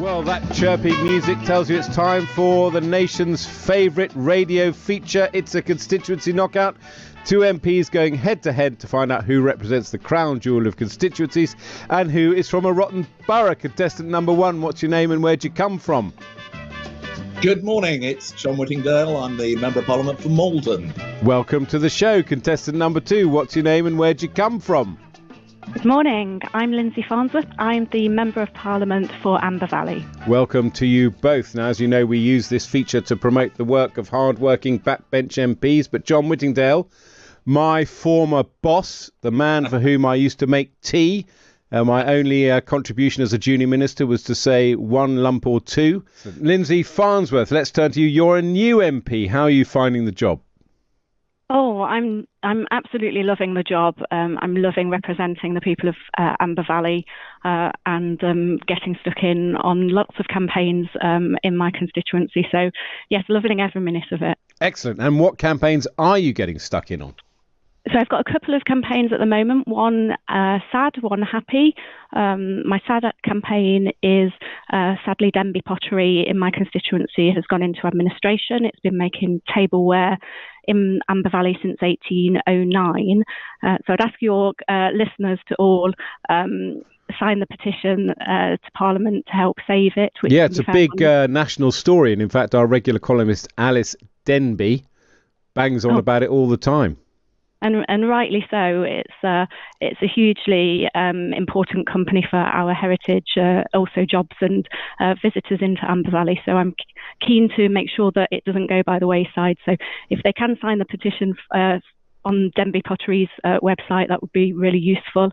Well, that chirpy music tells you it's time for the nation's favourite radio feature. It's a constituency knockout. Two MPs going head-to-head to find out who represents the crown jewel of constituencies and who is from a rotten borough. Contestant number one, what's your name and where'd you come from? Good morning, it's John Whittingdale. I'm the Member of Parliament for Maldon. Welcome to the show. Contestant number two, what's your name and where'd you come from? Good morning, I'm Lindsay Farnsworth. I'm the Member of Parliament for Amber Valley. Welcome to you both. Now, as you know, we use this feature to promote the work of hard-working backbench MPs, but John Whittingdale, my former boss, the man for whom I used to make tea, my only contribution as a junior minister was to say one lump or two. Lindsay Farnsworth, let's turn to you. You're a new MP. How are you finding the job? Oh, I'm absolutely loving the job. I'm loving representing the people of Amber Valley and getting stuck in on lots of campaigns in my constituency. So, yes, loving every minute of it. Excellent. And what campaigns are you getting stuck in on? So I've got a couple of campaigns at the moment, one sad, one happy. My sad campaign is, sadly, Denby Pottery in my constituency has gone into administration. It's been making tableware in Amber Valley since 1809. So I'd ask your listeners to all sign the petition to Parliament to help save it. Yeah, it's a big national story. And in fact, our regular columnist, Alice Denby, bangs on about it all the time. And rightly so. It's a hugely important company for our heritage, also jobs and visitors into Amber Valley. So I'm keen to make sure that it doesn't go by the wayside. So if they can sign the petition on Denby Pottery's website, that would be really useful.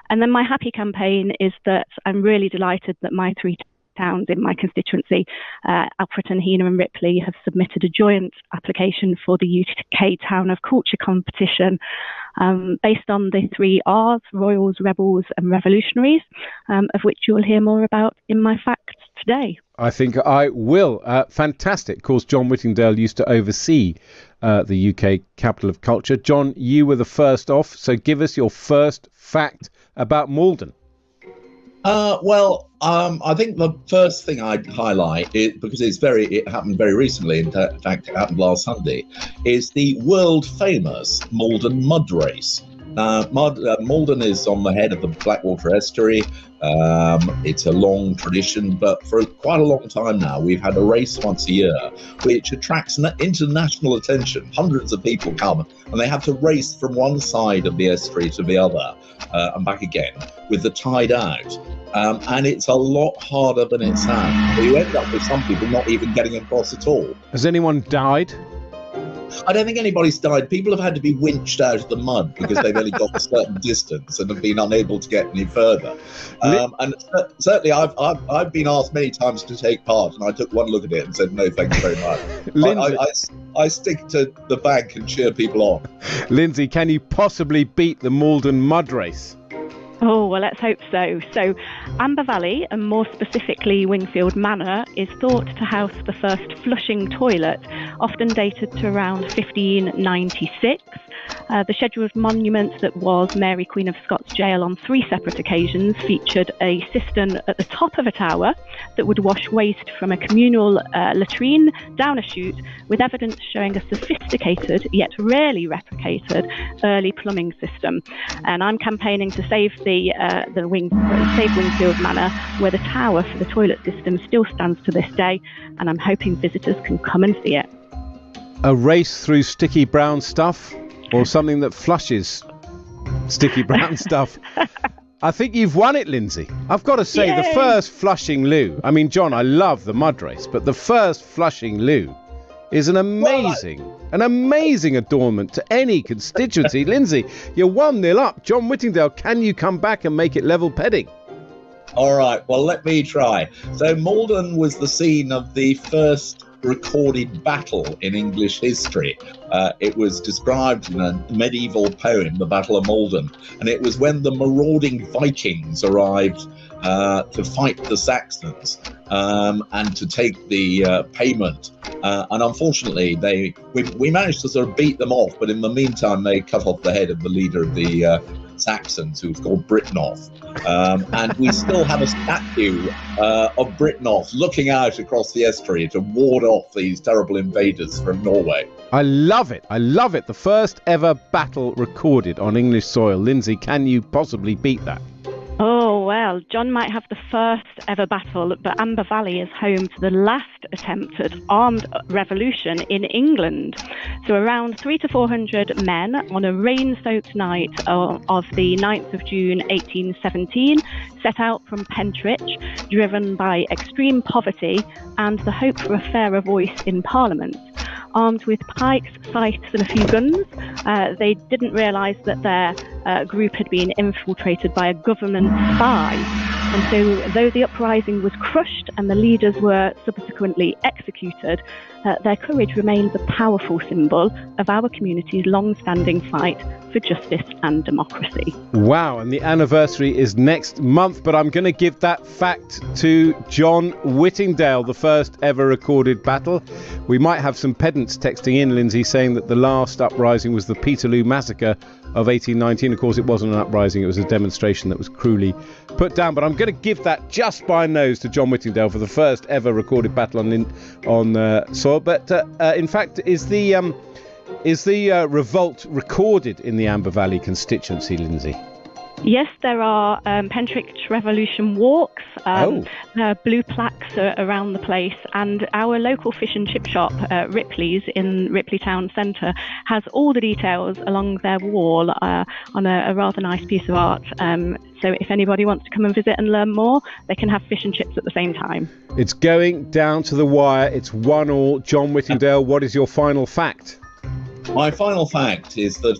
And then my happy campaign is that I'm really delighted that my three towns in my constituency, Alfreton, Heanor and Ripley, have submitted a joint application for the UK Town of Culture competition based on the three R's, Royals, Rebels and Revolutionaries, of which you'll hear more about in my facts today. I think I will. Fantastic. Of course, John Whittingdale used to oversee the UK Capital of Culture. John, you were the first off, so give us your first fact about Maldon. I think the first thing I'd highlight, because it happened very recently, in fact it happened last Sunday, is the world famous Maldon Mud Race. Maldon is on the head of the Blackwater Estuary. It's a long tradition, but for quite a long time now, we've had a race once a year, which attracts international attention. Hundreds of people come, and they have to race from one side of the estuary to the other and back again with the tide out. And it's a lot harder than it sounds. You end up with some people not even getting across at all. Has anyone died? I don't think anybody's died. People have had to be winched out of the mud because they've only got a certain distance and have been unable to get any further. And certainly I've been asked many times to take part, and I took one look at it and said, no, thank you very much. I stick to the bank and cheer people on. Lindsay, can you possibly beat the Maldon Mud Race? Oh, well, let's hope so. So Amber Valley, and more specifically Wingfield Manor, is thought to house the first flushing toilet, often dated to around 1596. The scheduled monument that was Mary Queen of Scots Jail on 3 separate occasions featured a cistern at the top of a tower that would wash waste from a communal latrine down a chute, with evidence showing a sophisticated yet rarely replicated early plumbing system. And I'm campaigning to save save Wingfield Manor, where the tower for the toilet system still stands to this day, and I'm hoping visitors can come and see it. A race through sticky brown stuff? Or something that flushes sticky brown stuff. I think you've won it, Lindsay. I've got to say, Yay! The first flushing loo. I mean, John, I love the mud race, but the first flushing loo is an amazing adornment to any constituency. Lindsay, you're 1-0 up. John Whittingdale, can you come back and make it level pegging? All right, well, let me try. So Maldon was the scene of the first recorded battle in English history. It was described in a medieval poem, The Battle of Maldon, and it was when the marauding Vikings arrived to fight the Saxons and to take the payment. And unfortunately, we managed to sort of beat them off, but in the meantime, they cut off the head of the leader of the Saxons who's called Britnoff. And we still have a statue of Britnoff looking out across the estuary to ward off these terrible invaders from Norway. I love it. I love it. The first ever battle recorded on English soil. Lindsay, can you possibly beat that? Oh, well, John might have the first ever battle, but Amber Valley is home to the last attempt at armed revolution in England. So around 300 to 400 men on a rain-soaked night of the 9th of June 1817 set out from Pentridge, driven by extreme poverty and the hope for a fairer voice in Parliament. Armed with pikes, scythes and a few guns, they didn't realise that their group had been infiltrated by a government spy. And so though the uprising was crushed and the leaders were subsequently executed, their courage remains a powerful symbol of our community's long-standing fight for justice and democracy. Wow, and the anniversary is next month, but I'm going to give that fact to John Whittingdale, the first ever recorded battle. We might have some pedants texting in, Lindsay, saying that the last uprising was the Peterloo Massacre of 1819. Of course, it wasn't an uprising, it was a demonstration that was cruelly put down. But I'm going to give that just by nose to John Whittingdale for the first ever recorded battle on soil. But in fact, is the revolt recorded in the Amber Valley constituency, Lindsay? Yes, there are Pentridge Revolution walks, there are blue plaques around the place, and our local fish and chip shop, Ripley's in Ripley Town Centre, has all the details along their wall on a rather nice piece of art. So if anybody wants to come and visit and learn more, they can have fish and chips at the same time. It's going down to the wire. It's 1-1. John Whittingdale, what is your final fact? My final fact is that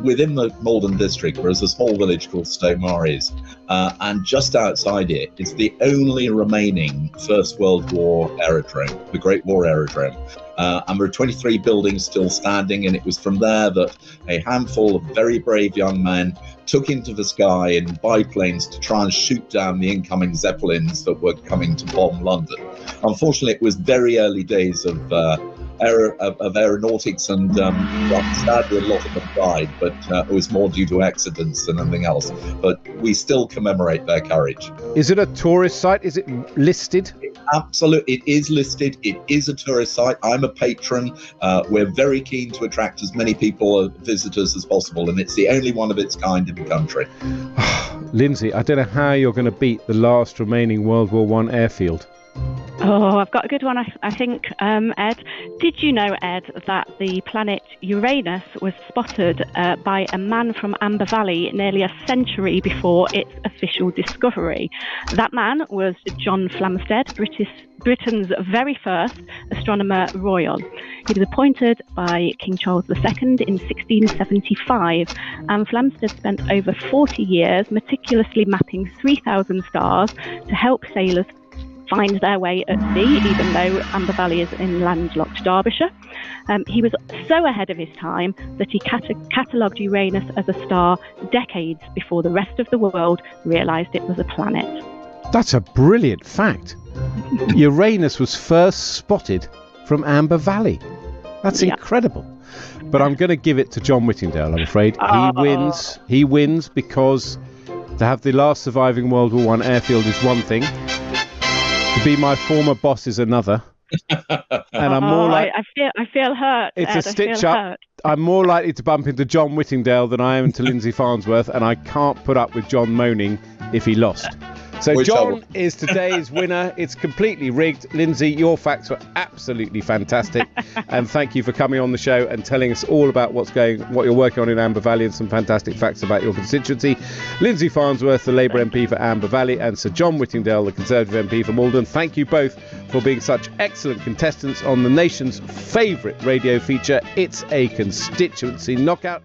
within the Malden district there is a small village called Stoke-Maries, and just outside it is the only remaining First World War aerodrome, the Great War Aerodrome. And there are 23 buildings still standing, and it was from there that a handful of very brave young men took into the sky in biplanes to try and shoot down the incoming Zeppelins that were coming to bomb London. Unfortunately, it was very early days of aeronautics, and sadly a lot of them died, but it was more due to accidents than anything else. But we still commemorate their courage. Is it a tourist site? Is it listed? Absolutely, it is listed. It is a tourist site. I'm a patron. We're very keen to attract as many people, visitors as possible, and it's the only one of its kind in the country. Lindsay, I don't know how you're going to beat the last remaining World War I airfield. Oh, I've got a good one, I think, Ed. Did you know, Ed, that the planet Uranus was spotted by a man from Amber Valley nearly a century before its official discovery? That man was John Flamsteed, Britain's very first astronomer royal. He was appointed by King Charles II in 1675, and Flamsteed spent over 40 years meticulously mapping 3,000 stars to help sailors find their way at sea, even though Amber Valley is in landlocked Derbyshire. He was so ahead of his time that he catalogued Uranus as a star decades before the rest of the world realised it was a planet. That's a brilliant fact. Uranus was first spotted from Amber Valley. That's incredible. But I'm going to give it to John Whittingdale, I'm afraid. He wins because to have the last surviving World War I airfield is one thing. To be my former boss is another. And I'm more like I feel hurt. It's Ed, a stitch up. Hurt. I'm more likely to bump into John Whittingdale than I am to Lindsay Farnsworth, and I can't put up with John moaning if he lost. So John is today's winner. It's completely rigged. Lindsay, your facts were absolutely fantastic. And thank you for coming on the show and telling us all about what you're working on in Amber Valley and some fantastic facts about your constituency. Lindsay Farnsworth, the Labour MP for Amber Valley, and Sir John Whittingdale, the Conservative MP for Malden. Thank you both for being such excellent contestants on the nation's favourite radio feature. It's a constituency knockout.